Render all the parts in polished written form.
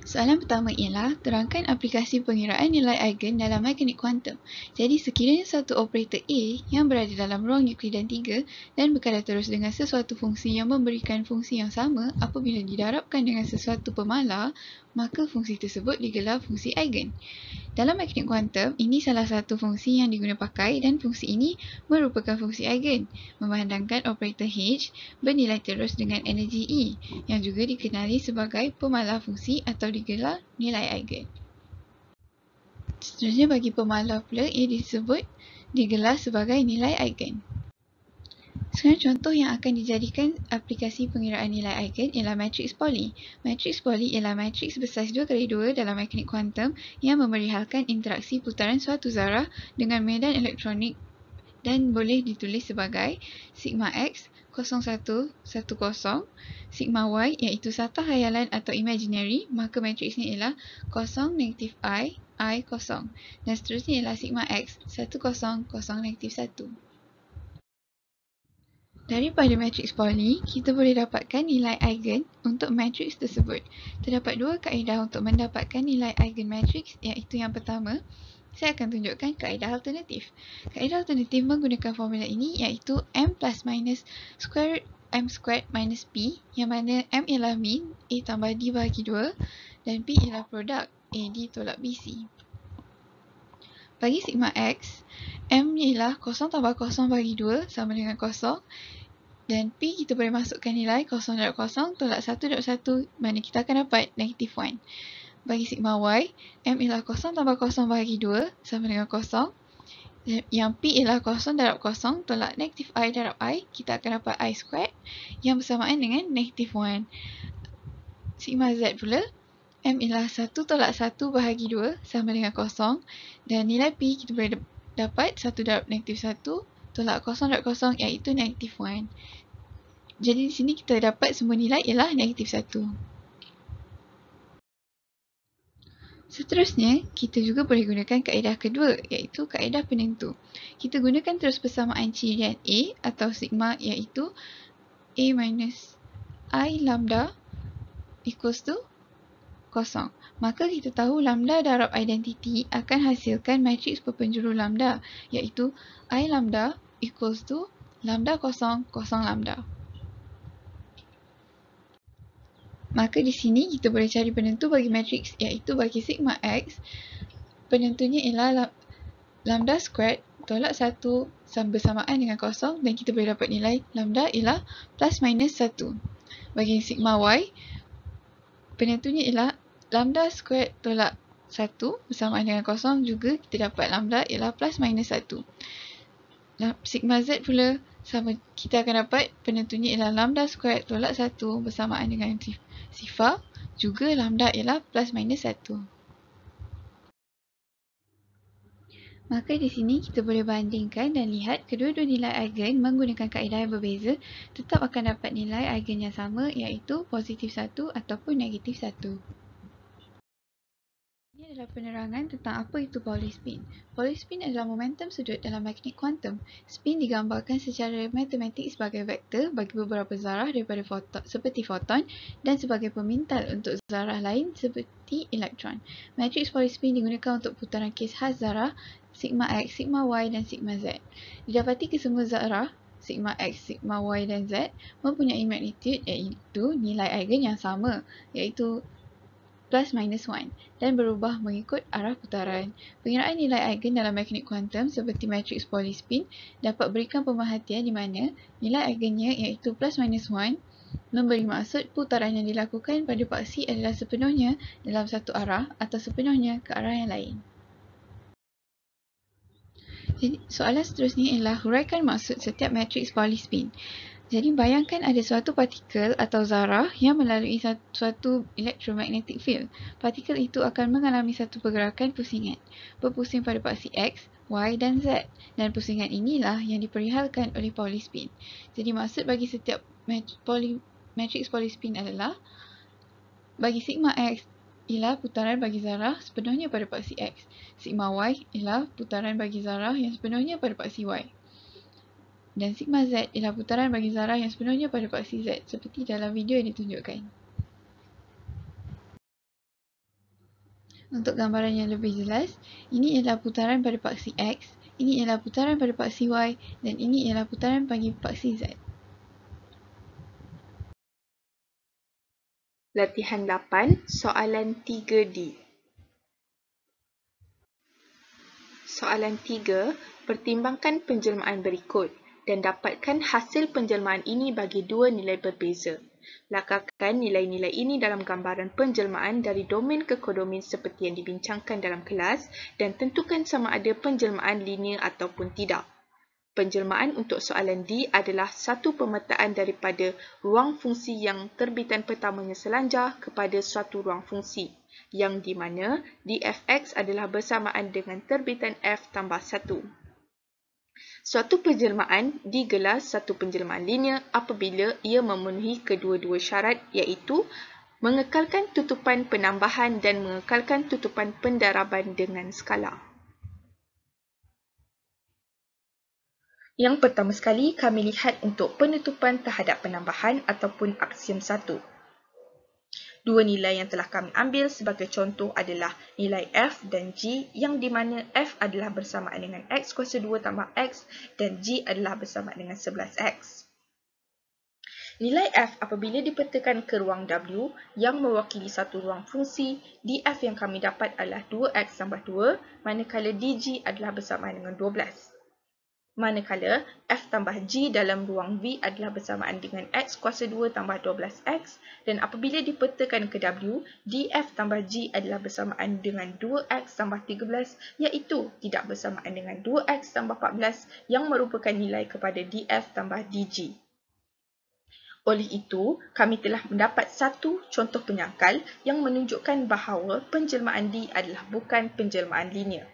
Soalan pertama ialah, terangkan aplikasi pengiraan nilai eigen dalam mekanik kuantum. Jadi, sekiranya satu operator A yang berada dalam ruang Euclidean 3 dan berkadar terus dengan sesuatu fungsi yang memberikan fungsi yang sama apabila didarabkan dengan sesuatu pemalar, maka fungsi tersebut digelar fungsi eigen. Dalam mekanik kuantum, ini salah satu fungsi yang diguna pakai dan fungsi ini merupakan fungsi eigen, memandangkan operator H bernilai terus dengan energi E, yang juga dikenali sebagai pemalar fungsi atau digelar nilai eigen. Seterusnya bagi pemalar pula, ia digelar sebagai nilai eigen. Sekarang contoh yang akan dijadikan aplikasi pengiraan nilai eigen ialah matriks Pauli. Matriks Pauli ialah matriks bersaiz 2x2 dalam mekanik kuantum yang memerihalkan interaksi putaran suatu zarah dengan medan elektronik dan boleh ditulis sebagai sigma X 0110, sigma Y iaitu sata khayalan atau imaginary, maka matriks ni ialah 0, negatif I 0 dan seterusnya ialah sigma X 100, negatif 1. Daripada matriks Pauli, kita boleh dapatkan nilai eigen untuk matriks tersebut. Terdapat dua kaedah untuk mendapatkan nilai eigen matriks, iaitu yang pertama, saya akan tunjukkan kaedah alternatif. Kaedah alternatif menggunakan formula ini iaitu M plus minus square root M squared minus P, yang mana M ialah mean, A tambah D bahagi 2 dan P ialah produk AD tolak BC. Bagi sigma X, M ialah 0 tambah 0 bahagi 2 sama dengan 0. Dan P kita boleh masukkan nilai 0 darab 0 tolak 1 darab 1, mana kita akan dapat negatif 1. Bagi sigma Y, M ialah 0 tambah 0 bahagi 2 sama dengan 0. Yang P ialah 0 darab 0 tolak negatif I darab I, kita akan dapat I squared yang bersamaan dengan negatif 1. Sigma Z pula, M ialah 1 tolak 1 bahagi 2 sama dengan 0. Dan nilai P kita boleh dapat 1 darab negatif 1 tolak 0 darab 0 iaitu negatif 1. Jadi di sini kita dapat semua nilai ialah negatif 1. Seterusnya, kita juga boleh gunakan kaedah kedua iaitu kaedah penentu. Kita gunakan terus persamaan cirian A atau sigma iaitu A minus I lambda equals to 0. Maka kita tahu lambda darab identiti akan hasilkan matriks perpenjuru lambda iaitu I lambda equals to lambda 0, 0 lambda. Maka di sini kita boleh cari penentu bagi matriks iaitu bagi sigma X, penentunya ialah lambda squared tolak 1 bersamaan dengan 0 dan kita boleh dapat nilai lambda ialah plus minus 1. Bagi sigma Y, penentunya ialah lambda squared tolak 1 bersamaan dengan 0 juga kita dapat lambda ialah plus minus 1. Sigma Z pula sama, kita akan dapat penentunya ialah lambda squared tolak 1 bersamaan dengan sifar, juga lambda ialah plus minus 1. Maka di sini kita boleh bandingkan dan lihat kedua-dua nilai eigen menggunakan kaedah yang berbeza tetap akan dapat nilai eigen yang sama iaitu positif 1 ataupun negatif 1. Ini adalah penerangan tentang apa itu Pauli spin. Pauli spin adalah momentum sudut dalam mekanik kuantum. Spin digambarkan secara matematik sebagai vektor bagi beberapa zarah daripada seperti foton dan sebagai pemintal untuk zarah lain seperti elektron. Matriks Pauli spin digunakan untuk putaran kes khas zarah sigma X, sigma Y dan sigma Z. Didapati kesemua zarah sigma X, sigma Y dan Z mempunyai magnitude iaitu nilai eigen yang sama iaitu plus minus 1 dan berubah mengikut arah putaran. Pengiraan nilai eigen dalam mekanik kuantum seperti matriks Pauli spin dapat berikan pemerhatian di mana nilai eigennya iaitu plus minus 1 memberi maksud putaran yang dilakukan pada paksi adalah sepenuhnya dalam satu arah atau sepenuhnya ke arah yang lain. Jadi, soalan seterusnya ialah huraikan maksud setiap matriks Pauli spin. Jadi bayangkan ada suatu partikel atau zarah yang melalui suatu electromagnetic field. Partikel itu akan mengalami satu pergerakan pusingan, berpusing pada paksi X, Y dan Z. Dan pusingan inilah yang diperihalkan oleh Pauli spin. Jadi maksud bagi setiap matriks Pauli spin adalah bagi sigma X ialah putaran bagi zarah sepenuhnya pada paksi X. Sigma Y ialah putaran bagi zarah yang sepenuhnya pada paksi Y. Dan sigma Z ialah putaran bagi zarah yang sepenuhnya pada paksi Z seperti dalam video yang ditunjukkan. Untuk gambaran yang lebih jelas, ini ialah putaran pada paksi X, ini ialah putaran pada paksi Y, dan ini ialah putaran bagi paksi Z. Latihan 8, soalan 3D. Soalan 3, pertimbangkan penjelmaan berikut dan dapatkan hasil penjelmaan ini bagi dua nilai berbeza. Lakarkan nilai-nilai ini dalam gambaran penjelmaan dari domain ke kodomain seperti yang dibincangkan dalam kelas dan tentukan sama ada penjelmaan linear ataupun tidak. Penjelmaan untuk soalan D adalah satu pemetaan daripada ruang fungsi yang terbitan pertamanya selanjar kepada suatu ruang fungsi, yang di mana dfx adalah bersamaan dengan terbitan f tambah 1. Suatu penjelmaan digelar satu penjelmaan linear apabila ia memenuhi kedua-dua syarat, iaitu mengekalkan tutupan penambahan dan mengekalkan tutupan pendaraban dengan skala. Yang pertama sekali, kami lihat untuk penutupan terhadap penambahan ataupun aksiom 1. Dua nilai yang telah kami ambil sebagai contoh adalah nilai F dan G, yang di mana F adalah bersamaan dengan X kuasa 2 tambah X dan G adalah bersamaan dengan 11X. Nilai F apabila dipetakan ke ruang W yang mewakili satu ruang fungsi, dF yang kami dapat adalah 2X tambah 2, manakala dG adalah bersamaan dengan 12. Manakala F tambah G dalam ruang V adalah bersamaan dengan X kuasa 2 tambah 12X, dan apabila dipetakan ke W, dF tambah G adalah bersamaan dengan 2X tambah 13, iaitu tidak bersamaan dengan 2X tambah 14 yang merupakan nilai kepada dF tambah dG. Oleh itu, kami telah mendapat satu contoh penyangkal yang menunjukkan bahawa penjelmaan D adalah bukan penjelmaan linear.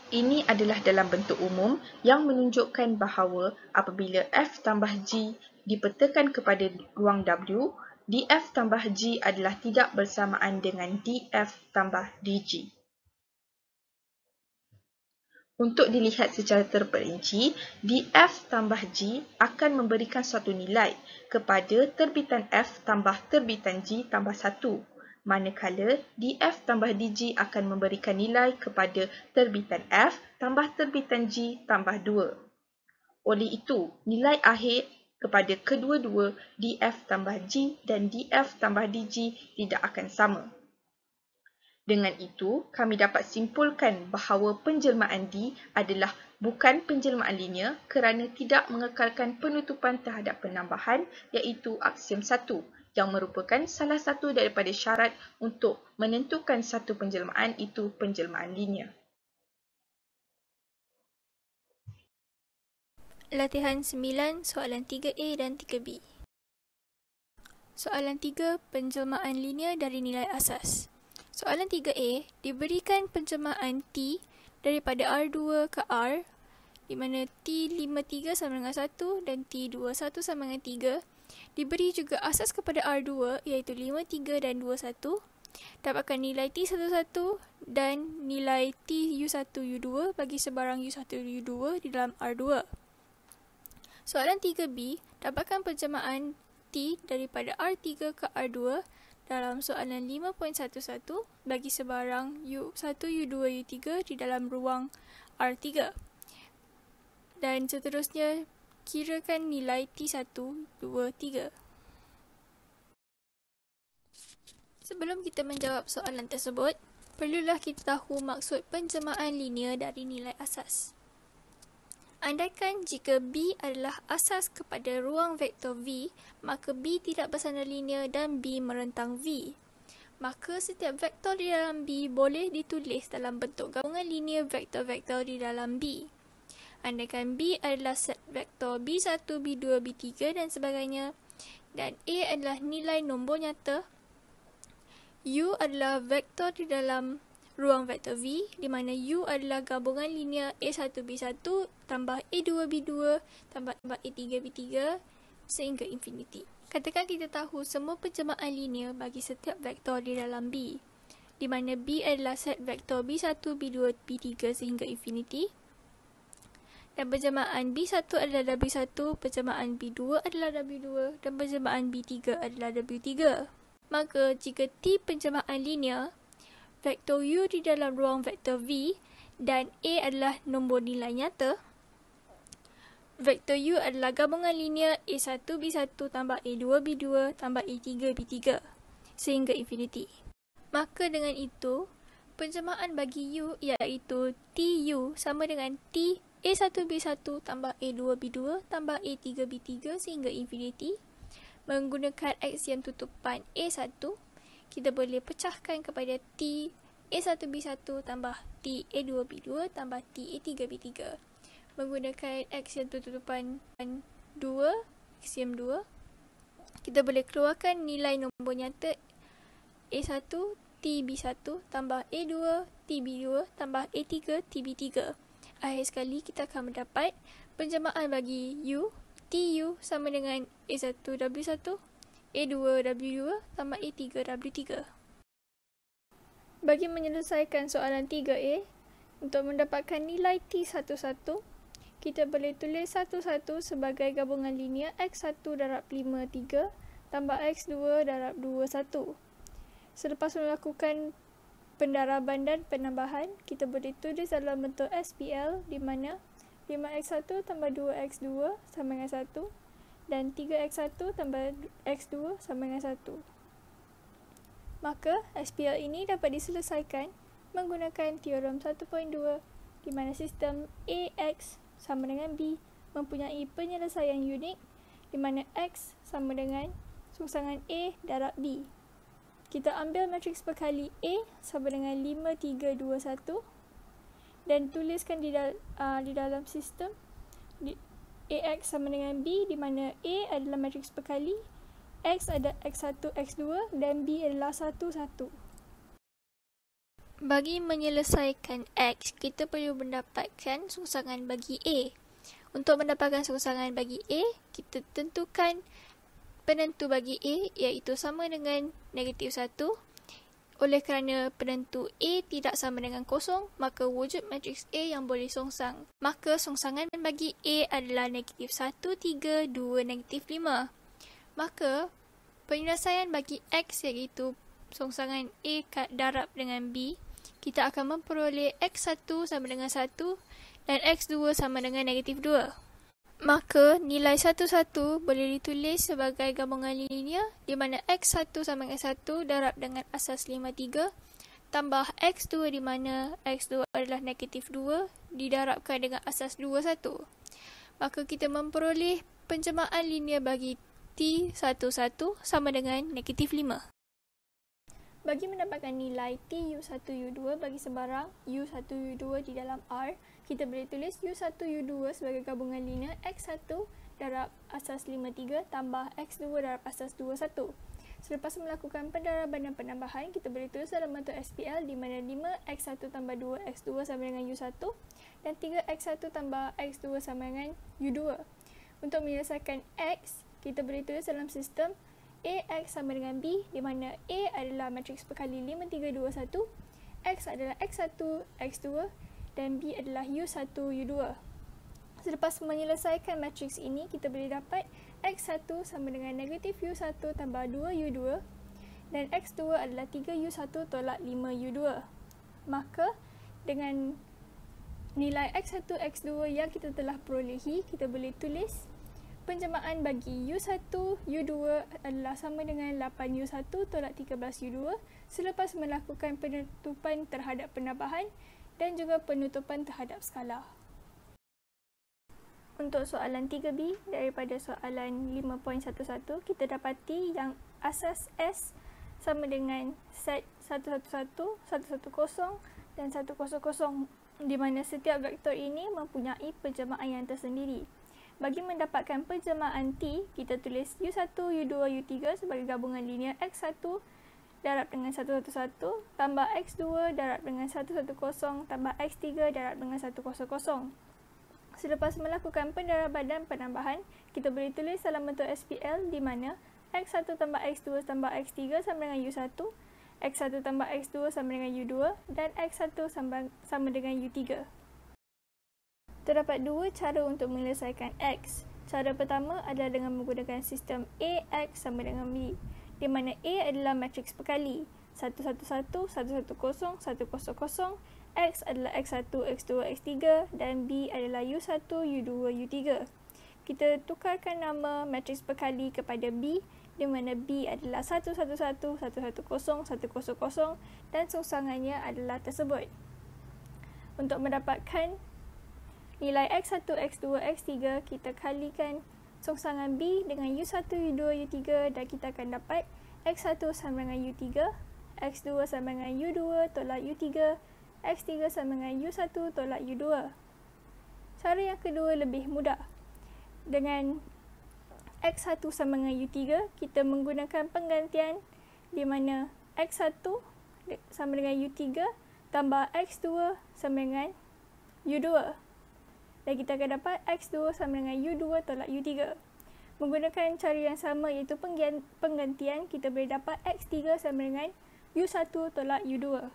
Ini adalah dalam bentuk umum yang menunjukkan bahawa apabila F tambah G dipetakan kepada ruang W, dF tambah G adalah tidak bersamaan dengan dF tambah dG. Untuk dilihat secara terperinci, dF tambah G akan memberikan suatu nilai kepada terbitan F tambah terbitan G tambah 1. Manakala dF tambah dG akan memberikan nilai kepada terbitan F tambah terbitan G tambah 2. Oleh itu, nilai akhir kepada kedua-dua dF tambah G dan dF tambah dG tidak akan sama. Dengan itu, kami dapat simpulkan bahawa penjelmaan D adalah bukan penjelmaan linear kerana tidak mengekalkan penutupan terhadap penambahan, iaitu aksiom 1, yang merupakan salah satu daripada syarat untuk menentukan satu penjelmaan itu penjelmaan linear. Latihan 9, soalan 3A dan 3B. Soalan 3, penjelmaan linear dari nilai asas. Soalan 3A, diberikan penjelmaan T daripada R2 ke R, di mana T53 sama dengan 1 dan T21 sama dengan 3. Diberi juga asas kepada R2, iaitu 53 dan 21. Dapatkan nilai T11 dan nilai TU1U2 bagi sebarang U1U2 di dalam R2. Soalan 3B, dapatkan penjelmaan T daripada R3 ke R2 dalam soalan 5.11 bagi sebarang U1, U2, U3 di dalam ruang R3. Dan seterusnya, kirakan nilai T1, 2, 3. Sebelum kita menjawab soalan tersebut, perlulah kita tahu maksud penjelmaan linear dari nilai asas. Andaikan jika B adalah asas kepada ruang vektor V, maka B tidak bersandar linear dan B merentang V. Maka setiap vektor di dalam B boleh ditulis dalam bentuk gabungan linear vektor-vektor di dalam B. Andaikan B adalah set vektor B1, B2, B3 dan sebagainya, dan A adalah nilai nombor nyata, U adalah vektor di dalam ruang vektor V, di mana U adalah gabungan linear A1B1 tambah A2B2 tambah A3B3 sehingga infinity. Katakan kita tahu semua penjelmaan linear bagi setiap vektor di dalam B, di mana B adalah set vektor B1, B2, B3 sehingga infinity. Dan penjelmaan B1 adalah W1, penjelmaan B2 adalah W2 dan penjelmaan B3 adalah W3. Maka jika T penjelmaan linear, vektor U di dalam ruang vektor V dan A adalah nombor nilai nyata, vektor U adalah gabungan linear A1 B1 tambah A2 B2 tambah A3 B3 sehingga infinity. Maka dengan itu, penjelmaan bagi U iaitu TU sama dengan T A1 B1 tambah A2 B2 tambah A3 B3 sehingga infinity. Menggunakan aksiom tutupan A1, kita boleh pecahkan kepada T A1 B1 tambah T A2 B2 tambah T A3 B3. Menggunakan aksiom tutupan 2, aksiom 2, kita boleh keluarkan nilai nombor nyata A1 T B1 tambah A2 T B2 tambah A3 T B3. Akhir sekali kita akan mendapat penjelmaan bagi U TU sama dengan A1 W1 A2 W2 tambah A3 W3. Bagi menyelesaikan soalan 3A, untuk mendapatkan nilai T11, kita boleh tulis 11 sebagai gabungan linear X1 darab 5 3 tambah X2 darab 2 1. Selepas melakukan pendaraban dan penambahan, kita boleh tulis dalam bentuk SPL di mana 5x1 tambah 2x2 sama dengan 1 dan 3x1 tambah x2 sama dengan 1. Maka SPL ini dapat diselesaikan menggunakan teorem 1.2 di mana sistem AX sama dengan B mempunyai penyelesaian unik di mana X sama dengan sungsangan A darab B. Kita ambil matriks perkali A sama dengan 5, 3, 2, 1 dan tuliskan di dalam sistem AX sama dengan B di mana A adalah matriks perkali, X ada X1, X2 dan B adalah 1, 1. Bagi menyelesaikan X, kita perlu mendapatkan sungsangan bagi A. Untuk mendapatkan sungsangan bagi A, kita tentukan penentu bagi A iaitu sama dengan negatif 1. Oleh kerana penentu A tidak sama dengan kosong, maka wujud matriks A yang boleh songsang. Maka songsangan bagi A adalah negatif 1, 3, 2, negatif 5. Maka penyelesaian bagi X iaitu songsangan A darab dengan B, kita akan memperoleh X1 sama dengan 1 dan X2 sama dengan negatif 2. Maka nilai 11 boleh ditulis sebagai gabungan linear di mana X1 sama dengan 1 darab dengan asas 53 tambah X2 di mana X2 adalah negatif 2 didarabkan dengan asas 21. Maka kita memperoleh penjelmaan linear bagi T11 sama dengan negatif 5. Bagi mendapatkan nilai TU1U2 bagi sebarang U1U2 di dalam R, kita boleh tulis U1U2 sebagai gabungan linear X1 darab asas 53 tambah X2 darab asas 21. Selepas melakukan pendaraban dan penambahan, kita boleh tulis dalam bentuk SPL di mana 5X1 tambah 2X2 sama dengan U1 dan 3X1 tambah X2 sama dengan U2. Untuk menyelesaikan X, kita boleh tulis dalam sistem AX sama dengan B di mana A adalah matriks perkali 5, 3, 2, 1, X adalah X1, X2 dan B adalah U1, U2. Selepas menyelesaikan matriks ini, kita boleh dapat X1 sama dengan negatif U1 tambah 2U2 dan X2 adalah 3U1 tolak 5U2. Maka dengan nilai X1, X2 yang kita telah perolehi, kita boleh tulis penjelmaan bagi U1, U2 adalah sama dengan 8U1 tolak 13U2 selepas melakukan penutupan terhadap penambahan dan juga penutupan terhadap skala. Untuk soalan 3B daripada soalan 5.11, kita dapati yang asas S sama dengan set 111, 110 dan 100 di mana setiap vektor ini mempunyai penjelmaan yang tersendiri. Bagi mendapatkan penjelmaan T, kita tulis U1, U2, U3 sebagai gabungan linear X1 darab dengan 111 tambah X2 darab dengan 110 tambah X3 darab dengan 100. Selepas melakukan pendaraban dan penambahan, kita boleh tulis dalam bentuk SPL di mana X1 tambah X2 tambah X3 sama dengan U1, X1 tambah X2 sama dengan U2 dan X1 sama dengan U3. Terdapat dua cara untuk menyelesaikan X. Cara pertama adalah dengan menggunakan sistem AX sama dengan B, di mana A adalah matriks perkali 111, 110, 100, X adalah X1, X2, X3 dan B adalah U1, U2, U3. Kita tukarkan nama matriks perkali kepada B, di mana B adalah 111, 110, 100 dan songsangannya adalah tersebut. Untuk mendapatkan nilai X1, X2, X3, kita kalikan songsangan B dengan U1, U2, U3 dan kita akan dapat X1 sama dengan U3, X2 sama dengan U2 tolak U3, X3 sama dengan U1 tolak U2. Cara yang kedua lebih mudah. Dengan X1 sama dengan U3, kita menggunakan penggantian di mana X1 sama dengan U3 tambah X2 sama dengan U2. Dan kita akan dapat X2 sama dengan U2 tolak U3. Menggunakan cara yang sama iaitu penggantian, kita boleh dapat X3 sama dengan U1 tolak U2.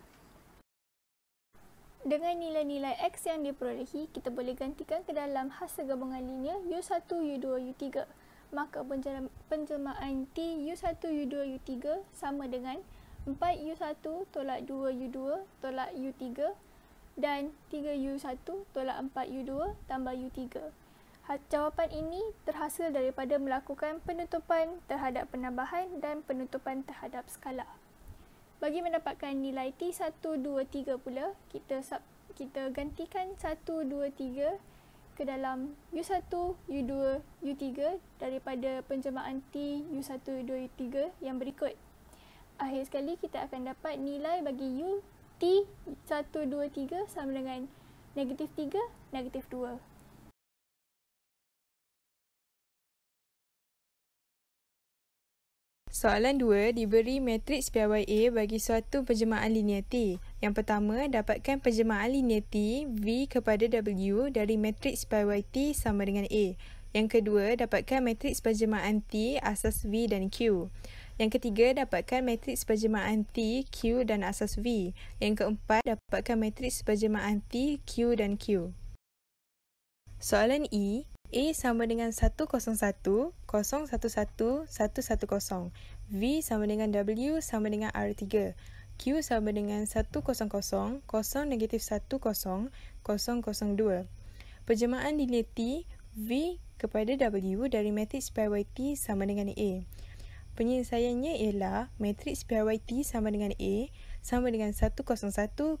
Dengan nilai-nilai X yang diperolehi, kita boleh gantikan ke dalam hasil gabungan linear U1, U2, U3. Maka penjelmaan T U1, U2, U3 sama dengan 4U1 tolak 2U2 tolak U3 dan 3U1 tolak 4U2 tambah U3. Jawapan ini terhasil daripada melakukan penutupan terhadap penambahan dan penutupan terhadap skala. Bagi mendapatkan nilai T1, 2, 3 pula, kita gantikan 1, 2, 3 ke dalam U1, U2, U3 daripada penjelmaan T U1, U2, U3 yang berikut. Akhir sekali kita akan dapat nilai bagi U T 1, 2, 3 sama dengan negatif 3, negatif 2. Soalan 2 diberi matriks PYA bagi suatu penjelmaan linear T. Yang pertama, dapatkan penjelmaan linear T V kepada W dari matriks PYT sama dengan A. Yang kedua, dapatkan matriks penjelmaan T asas V dan Q. Yang ketiga, dapatkan matriks penjelmaan T, Q dan asas V. Yang keempat, dapatkan matriks penjelmaan T, Q dan Q. Soalan E, A sama dengan 101, 011, 110, V sama dengan W sama dengan R3, Q sama dengan 100, 0, negatif 10, 002. Penjelmaan linear T, V kepada W dari matriks PYT sama dengan A. Penyelesaiannya ialah matriks PYT sama dengan A sama dengan 101,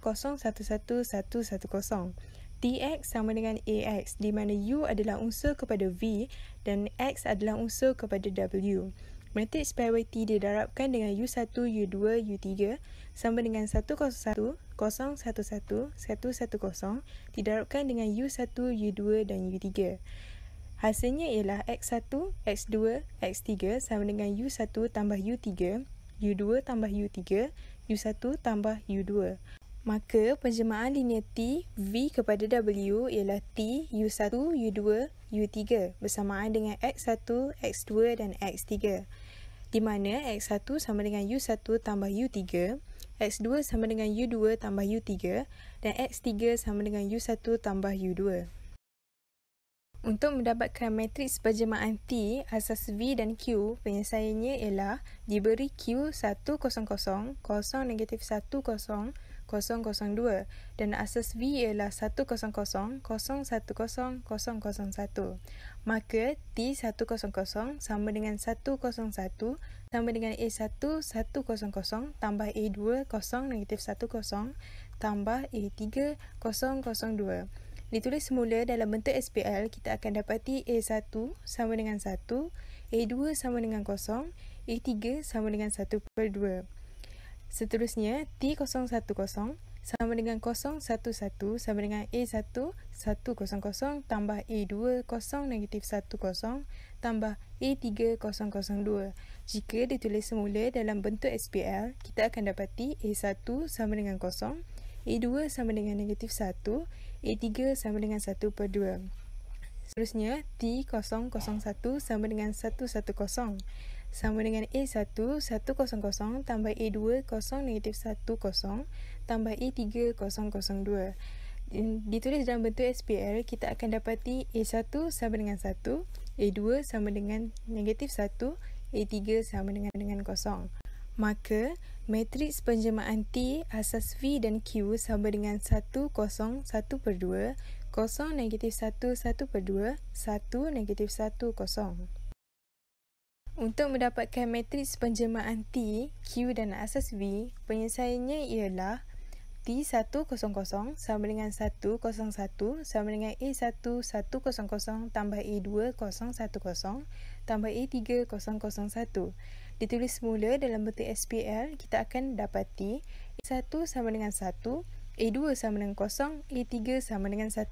011, 110. Tx sama dengan Ax di mana U adalah unsur kepada V dan X adalah unsur kepada W. Matriks PYT didarabkan dengan U1, U2, U3 sama dengan 101, 011, 110 didarabkan dengan U1, U2 dan U3. Hasilnya ialah X1, X2, X3 sama dengan U1 tambah U3, U2 tambah U3, U1 tambah U2. Maka penjelmaan linear T V kepada W ialah T U1, U2, U3 bersamaan dengan X1, X2 dan X3. Di mana X1 sama dengan U1 tambah U3, X2 sama dengan U2 tambah U3 dan X3 sama dengan U1 tambah U2. Untuk mendapatkan matriks penjelmaan T asas V dan Q, penyelesaiannya ialah diberi Q 100, 0, negatif 10, 002 dan asas V ialah 100, 010, 001. Maka T100 sama dengan 101 sama dengan A1 100 tambah A2 0 negatif 10 tambah A3 002. Ditulis semula dalam bentuk SPL, kita akan dapati A1 sama dengan 1, A2 sama dengan 0, A3 sama dengan 1/2. Seterusnya, T010 sama dengan 011 sama dengan A1 100 tambah A2 0 negatif 10 tambah A3 002. Jika ditulis semula dalam bentuk SPL, kita akan dapati A1 sama dengan 0, A2 sama dengan negatif 1, A3 sama dengan 1/2. Seterusnya, T001 sama dengan 110 sama dengan A1 100 tambah A2 0 negatif 10 tambah A3 002. ditulis dalam bentuk SPL, kita akan dapati A1 sama dengan 1, A2 sama dengan negatif 1, A3 sama dengan kosong. Maka, matriks penjelmaan T asas V dan Q sama dengan 1, 0, 1 per 2, 0, negatif 1, 1 per 2, 1, negatif 1, 0. Untuk mendapatkan matriks penjelmaan T, Q dan asas V, penyelesaiannya ialah T1, 0, 0 sama dengan 1, 0, 1 sama dengan A1, 1, 0, 0 tambah A2, 0, 1, 0 tambah A3, 0, 0, 1. Ditulis semula dalam bentuk SPL, kita akan dapati A1 sama dengan 1, A2 sama dengan 0, A3 sama dengan 1.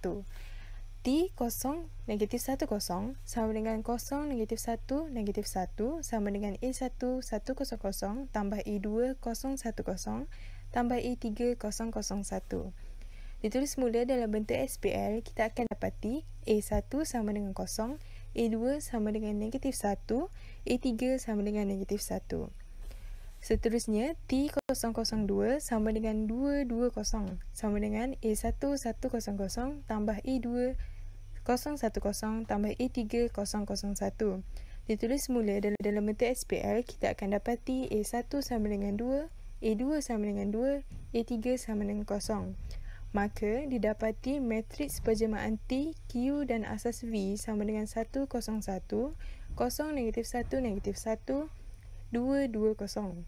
T 0, negatif 1, 0 sama dengan 0, negatif 1, negatif 1 sama dengan A1, 1, 0, 0 tambah A2, 0, 1, 0 tambah A3, 0, 0, 1. Ditulis semula dalam bentuk SPL, kita akan dapati A1 sama dengan 0, A2 sama dengan negatif 1, A3 sama dengan negatif 1. Seterusnya, T002 sama dengan 220 sama dengan A1, 1, 0, 0 tambah A2, 0, 1, 0 tambah A3, 0, 0, 1. Ditulis semula dalam bentuk SPL, kita akan dapati A1 sama dengan 2, A2 sama dengan 2, A3 sama dengan 0. Maka, didapati matriks penjelmaan T, Q dan asas V sama dengan 1, 0, 1, 0, negatif 1, negatif 1, 2, 2, 0.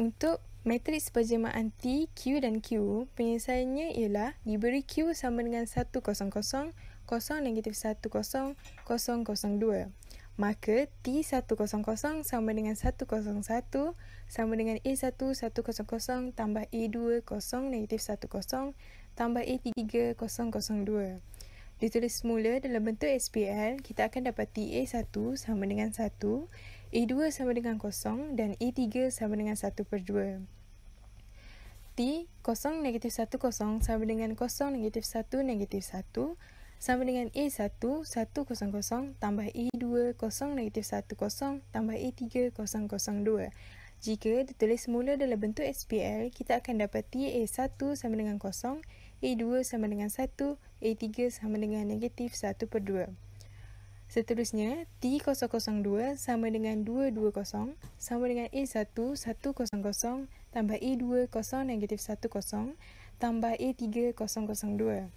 Untuk matriks penjelmaan T, Q dan Q, penyelesaiannya ialah diberi Q sama dengan 1, 0, 0, 0, negatif 1, 0, 0, 0, 2. Maka T1, 0, 0 sama dengan 1, 0, 1 sama dengan A1, 1, 0, 0 tambah A2, 0, negatif 1, 0 tambah A3, 0, 0, 2. Ditulis semula dalam bentuk SPL, kita akan dapati A1 sama dengan 1, A2 sama dengan 0 dan A3 sama dengan 1 per 2. T 0, negatif 1, 0 sama dengan 0, negatif 1, negatif 1 sama dengan A1, 1, 0, 0 tambah A2, 0, negatif 1, 0 tambah A3, 0, 0, 2. Jika ditulis semula dalam bentuk SPL, kita akan dapati A1 sama dengan 0, A2 sama dengan 1, A3 sama dengan negatif 1 per 2. Seterusnya, T002 sama dengan 220 sama dengan A1, 1, 0, 0 tambah A2, 0, negatif 1, 0 tambah A3, 0, 0, 2.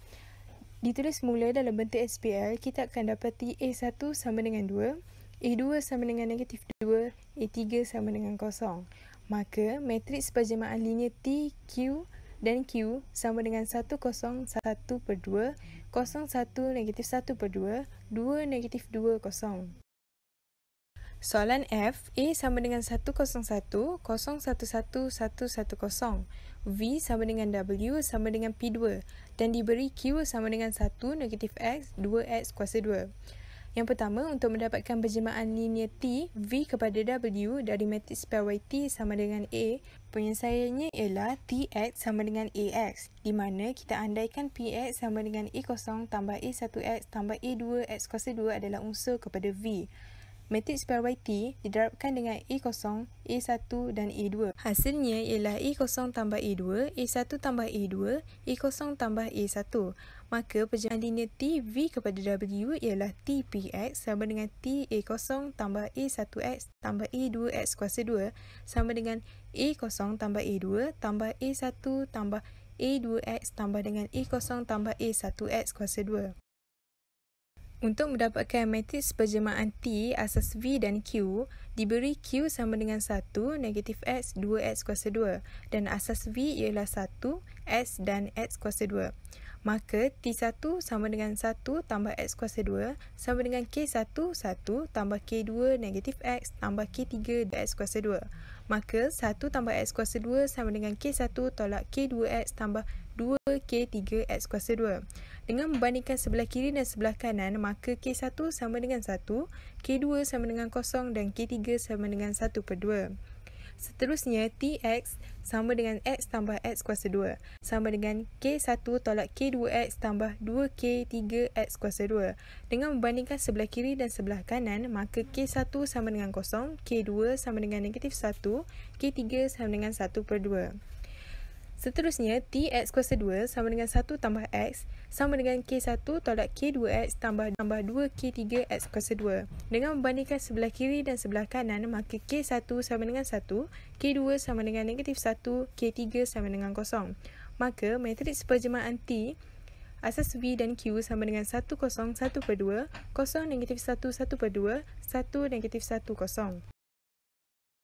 Ditulis semula dalam bentuk SPL, kita akan dapati A1 sama dengan 2, A2 sama dengan negatif 2, A3 sama dengan 0. Maka, matriks penjelmaan linear T, Q dan Q sama dengan 1, 0, 1 per 2, 0, 1, negatif 1 per 2, 2, negatif 2, 0. Soalan F, A sama dengan 101, 011, 110, V sama dengan W sama dengan P2 dan diberi Q sama dengan 1, negatif X, 2X kuasa 2. Yang pertama, untuk mendapatkan penjelmaan linear T, V kepada W dari matriks pelbagai T sama dengan A, penyelesaiannya ialah Tx sama dengan Ax, di mana kita andaikan Px sama dengan A0 tambah A1x tambah A2x kuasa 2 adalah unsur kepada V. Matriks pelbagai T didarabkan dengan A0, A1 dan A2. Hasilnya ialah A0 tambah A2, A1 tambah A2, A0 tambah A1. Maka penjelmaan linear T V kepada W ialah Tpx sama dengan Ta0 tambah A1x tambah A2x kuasa 2 sama dengan A0 tambah A2 tambah A1 tambah A2x tambah dengan A0 tambah A1x kuasa 2. Untuk mendapatkan matriks penjelmaan T asas V dan Q, diberi Q sama dengan 1, negatif X, 2X kuasa 2 dan asas V ialah 1, X dan X kuasa 2. Maka T1 sama dengan 1 tambah X kuasa 2 sama dengan K1, 1 tambah K2 negatif X tambah K3 X kuasa 2. Maka 1 tambah X kuasa 2 sama dengan K1 tolak K2X tambah 2K3 X kuasa 2. Dengan membandingkan sebelah kiri dan sebelah kanan, maka K1 sama dengan 1, K2 sama dengan 0 dan K3 sama dengan 1 per 2. Seterusnya, Tx sama dengan X tambah X kuasa 2 sama dengan K1 tolak K2X tambah 2K3X kuasa 2. Dengan membandingkan sebelah kiri dan sebelah kanan, maka K1 sama dengan 0, K2 sama dengan negatif 1, K3 sama dengan 1 per 2. Seterusnya, Tx kuasa 2 sama dengan 1 tambah X sama dengan K1 tolak K2X tambah 2K3X kuasa 2. Dengan membandingkan sebelah kiri dan sebelah kanan, maka K1 sama dengan 1, K2 sama dengan negatif 1, K3 sama dengan 0. Maka, matriks perjemaan T, asas V dan Q sama dengan 1, 0, 1 per 2, 0, negatif 1, 1 per 2, 1, negatif 1, 0.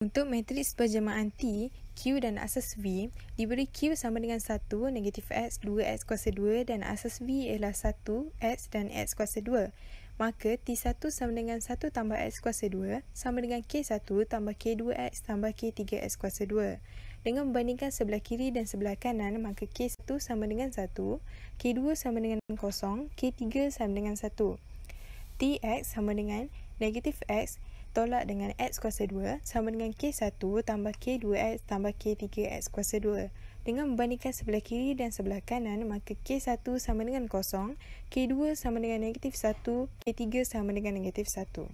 Untuk matriks perjemaan T, Q dan asas V, diberi Q sama dengan 1, negatif X, 2X kuasa 2 dan asas V ialah 1, X dan X kuasa 2. Maka T1 sama dengan 1 tambah X kuasa 2 sama dengan K1 tambah K2X tambah K3X kuasa 2. Dengan membandingkan sebelah kiri dan sebelah kanan, maka K1 sama dengan 1, K2 sama dengan 0, K3 sama dengan 1. Tx sama dengan negatif X tolak dengan X kuasa 2 sama dengan K1 tambah K2X tambah K3X kuasa 2. Dengan membandingkan sebelah kiri dan sebelah kanan, maka K1 sama dengan 0, K2 sama dengan negatif 1, K3 sama dengan negatif 1.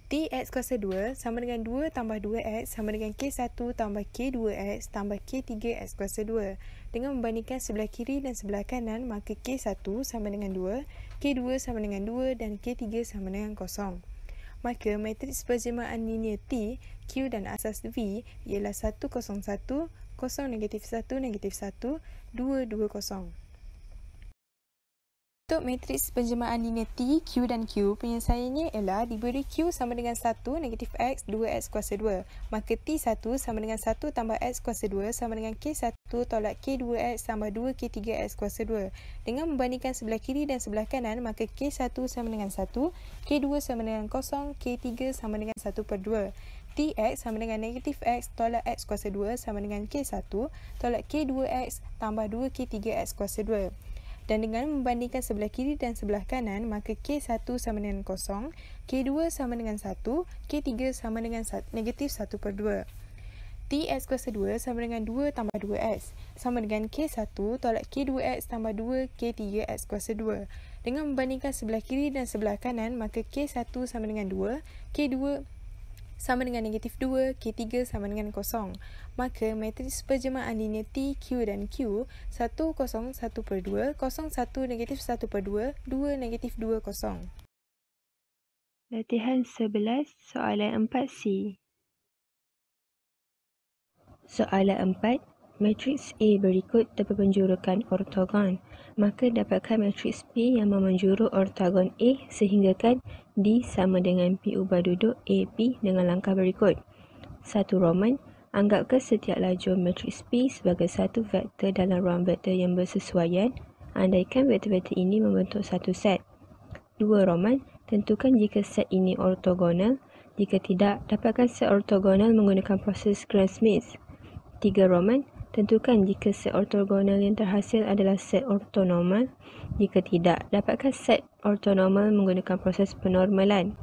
Tx kuasa 2 sama dengan 2 tambah 2X sama dengan K1 tambah K2X tambah K3X kuasa 2. Dengan membandingkan sebelah kiri dan sebelah kanan, maka K1 sama dengan 2, K2 sama dengan 2 dan K3 sama dengan 0. Maka matriks perjemaan linear T, Q dan asas V ialah 1, 0, 1, 0, negatif 1, negatif 1, 2, 2, 0. Untuk matriks perjemaan linear T, Q dan Q, penyelesaiannya ialah diberi Q sama dengan 1, negatif X, 2X kuasa 2. Maka T1 sama dengan 1 tambah X kuasa 2 sama dengan K1 tolak K2X tambah 2K3X kuasa 2. Dengan membandingkan sebelah kiri dan sebelah kanan, maka K1 sama dengan 1, K2 sama dengan 0, K3 sama dengan 1 per 2. Tx sama dengan negatif X tolak X kuasa 2 sama dengan K1 tolak K2X tambah 2K3X kuasa 2. Dan dengan membandingkan sebelah kiri dan sebelah kanan, maka K1 sama dengan 0, K2 sama dengan 1, K3 sama dengan negatif 1 per 2. Tx kuasa 2 sama dengan 2 tambah 2x sama dengan K1 tolak K2x tambah 2K3x kuasa 2. Dengan membandingkan sebelah kiri dan sebelah kanan, maka K1 sama dengan 2, K2 sama dengan negatif 2, K3 sama dengan 0. Maka matriks perjemaan linear T, Q dan Q 1, 0, 1 per 2, 0, 1, negatif 1 per 2, 2, negatif 2, 0. Latihan 11, soalan 4C. Soalan 4. Matriks A berikut terpenjurukan ortogon. Maka dapatkan matriks P yang memenjuru ortogon A sehinggakan D sama dengan P ubah duduk AP dengan langkah berikut. 1. Roman. Anggapkan setiap lajur matriks P sebagai satu vektor dalam ruang vektor yang bersesuaian. Andaikan vektor-vektor ini membentuk satu set. 2. Roman. Tentukan jika set ini ortogonal. Jika tidak, dapatkan set ortogonal menggunakan proses Gram-Smith. 3. Roman. Tentukan jika set ortogonal yang terhasil adalah set ortonormal. Jika tidak, dapatkan set ortonormal menggunakan proses penormalan.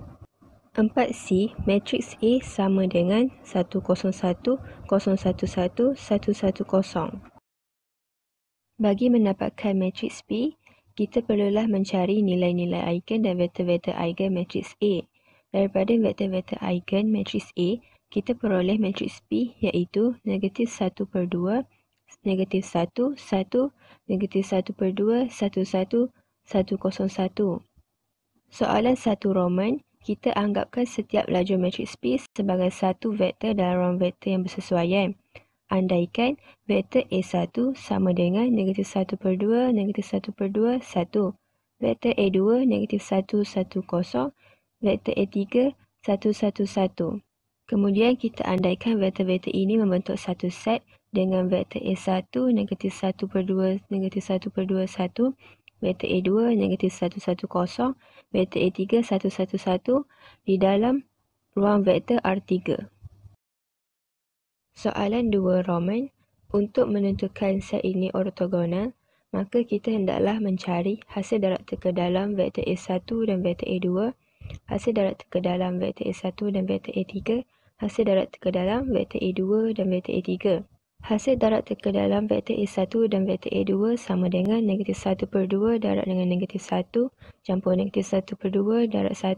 4C. Matriks A sama dengan 1, 0, 1, 0, 1, 1, 1, 1, 0. Bagi mendapatkan matriks P, kita perlulah mencari nilai-nilai eigen dan vektor-vektor eigen matriks A. Daripada vektor-vektor eigen matriks A, kita peroleh matriks P iaitu negatif 1 per 2, negatif 1, 1, negatif 1 per 2, 1, 1, 1, 0, 1. Soalan 1 Roman, kita anggapkan setiap lajur matriks P sebagai satu vektor dalam ruang vektor yang bersesuaian. Andaikan vektor A1 sama dengan negatif 1 per 2, negatif 1 per 2, 1. Vektor A2 negatif 1, 1, 0. Vektor A3 1, 1, 1. Kemudian kita andaikan vektor-vektor ini membentuk satu set dengan vektor A1 negatif 1 per 2, negatif 1 per 2, 1. Vektor A2 negatif 1, 1, 0. Vektor A3 1, 1, 1 di dalam ruang vektor R3. Soalan 2 Roman. Untuk menentukan set ini ortogonal, maka kita hendaklah mencari hasil darab teka dalam vektor A1 dan vektor A2, hasil darab teka dalam vektor A1 dan vektor A3, hasil darab teka dalam vektor A2 dan vektor A3. Hasil darab teka dalam vektor A1 dan vektor A2 sama dengan negatif 1 per 2 darab dengan negatif 1 campur negatif 1 per 2 darab 1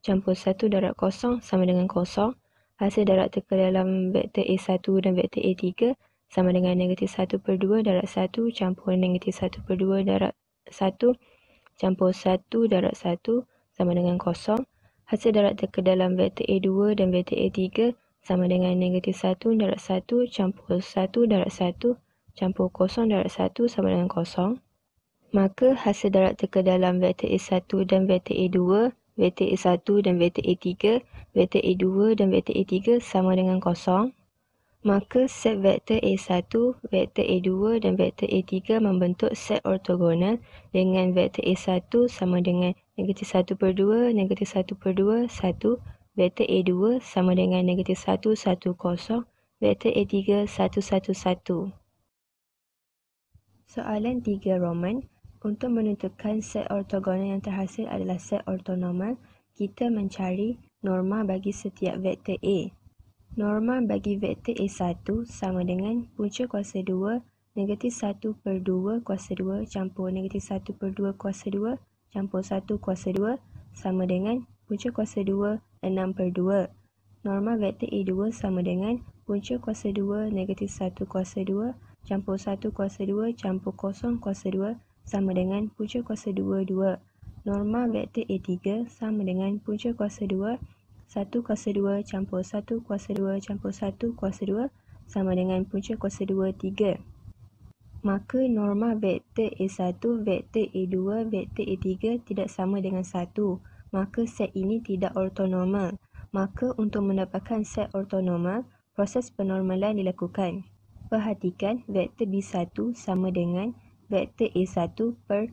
campur 1 darab 0 sama dengan 0. Hasil darab teka dalam vektor A1 dan vektor A3 sama dengan negatif 1/2 darab 1 campur negatif 1/2 darab 1 campur 1 darab 1 sama dengan kosong. Hasil darab teka dalam vektor A2 dan vektor A3 sama dengan negatif 1 darab 1 campur 1 darab 1 campur kosong darab 1 sama dengan kosong. Maka hasil darab teka dalam vektor A1 dan vektor A2, vektor A1 dan vektor A3, vektor A2 dan vektor A3 sama dengan kosong. Maka set vektor A1, vektor A2 dan vektor A3 membentuk set ortogonal dengan vektor A1 sama dengan negatif 1/2, negatif 1/2, 1, vektor A2 sama dengan negatif 1, 1, 0, vektor A3, 1, 1, 1. Soalan 3 Roman. Untuk menentukan set ortogonal yang terhasil adalah set ortonormal, kita mencari norma bagi setiap vektor A. Norma bagi vektor A1 sama dengan punca kuasa 2 negatif 1/2 kuasa 2 campur negatif 1/2 kuasa 2 campur 1 kuasa 2 sama dengan punca kuasa 2 6/2. Norma vektor A2 sama dengan punca kuasa 2 negatif 1 kuasa 2 campur 1 kuasa 2 campur 0 kuasa 2 sama dengan punca kuasa 2 2. Norma vektor A3 sama dengan punca kuasa 2 1 kuasa 2 campur 1 kuasa 2 campur 1 kuasa 2 sama dengan punca kuasa 2 3. Maka norma vektor A1, vektor A2, vektor A3 tidak sama dengan 1. Maka set ini tidak ortonormal. Maka untuk mendapatkan set ortonormal, proses penormalan dilakukan. Perhatikan vektor B1 sama dengan vektor A1 per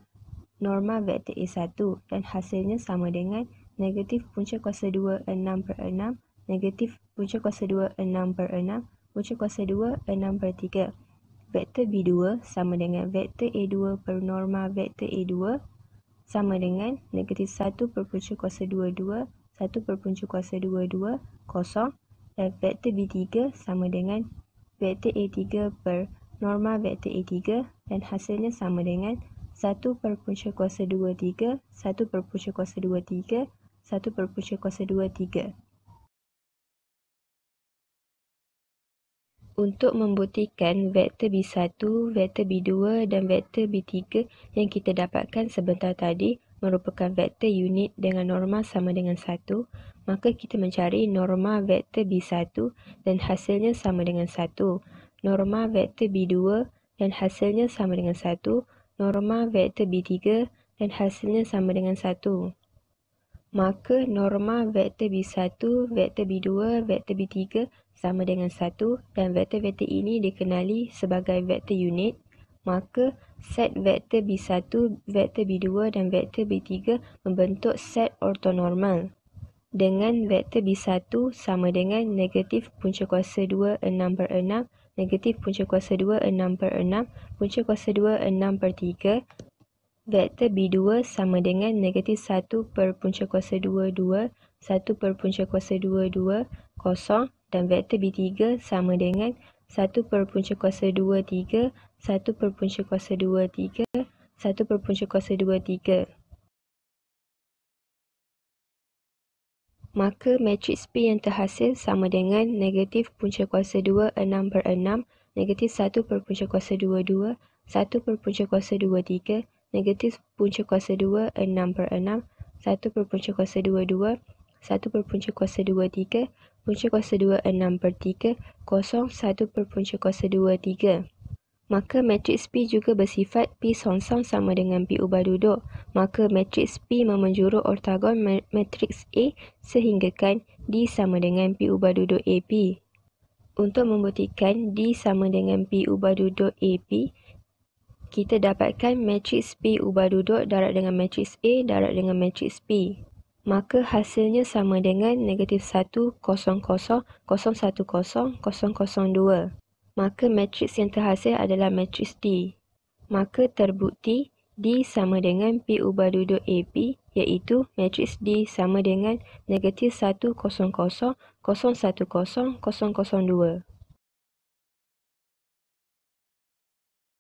norma vektor A1 dan hasilnya sama dengan negatif punca kuasa 2 6/6, negatif punca kuasa 2 6/6, punca kuasa 2 6/3. Vektor B2 sama dengan vektor A2 per norma vektor A2 sama dengan negatif 1 per punca kuasa 2 2, 1 per punca kuasa 2 2, 0 dan vektor B3 sama dengan vektor A3 per norma vektor A3 dan hasilnya sama dengan 1 per punca kuasa 2 3, 1 per punca kuasa 2 3, 1 per punca kuasa 2 3. Untuk membuktikan vektor B1, vektor B2 dan vektor B3 yang kita dapatkan sebentar tadi merupakan vektor unit dengan norma sama dengan 1, maka kita mencari norma vektor B1 dan hasilnya sama dengan 1, norma vektor B2 dan hasilnya sama dengan 1, norma vektor B3 dan hasilnya sama dengan 1. Maka norma vektor B1, vektor B2, vektor B3 sama dengan 1 dan vektor-vektor ini dikenali sebagai vektor unit. Maka set vektor B1, vektor B2 dan vektor B3 membentuk set ortonormal. Dengan vektor B1 sama dengan negatif punca kuasa 2 6/6, negatif punca kuasa 2 6/6, punca kuasa 2 6/3. Vektor B2 sama dengan negatif 1 per punca kuasa 2 2, 1 per punca kuasa 2 2, 0 dan vektor B3 sama dengan 1 per punca kuasa 2 3, 1 per punca kuasa 2 3, 1 per punca kuasa 2 3. Maka matriks P yang terhasil sama dengan negatif punca kuasa 2 6/6, negatif 1 per punca kuasa 2 2, 1 per punca kuasa 2 3, negatif punca kuasa 2 6/6, 1 per punca kuasa 2 2, 1 per punca kuasa 2 3, punca kuasa 2 6/3, 0 1 per punca kuasa 2 3. Maka matriks P juga bersifat P songsong sama dengan P ubah duduk. Maka matriks P memenjuru ortogon matriks A sehinggakan D sama dengan P ubah duduk AP. Untuk membuktikan D sama dengan P ubah duduk AP, kita dapatkan matriks P ubah duduk darab dengan matriks A darab dengan matriks P. Maka hasilnya sama dengan negatif 1, 0, 0, 0, 1, 0, 0, 2. Maka matriks yang terhasil adalah matriks D. Maka terbukti D sama dengan P ubah duduk AP, iaitu matriks D sama dengan negatif 1, 0, 0, 0, 1, 0, 0, 2.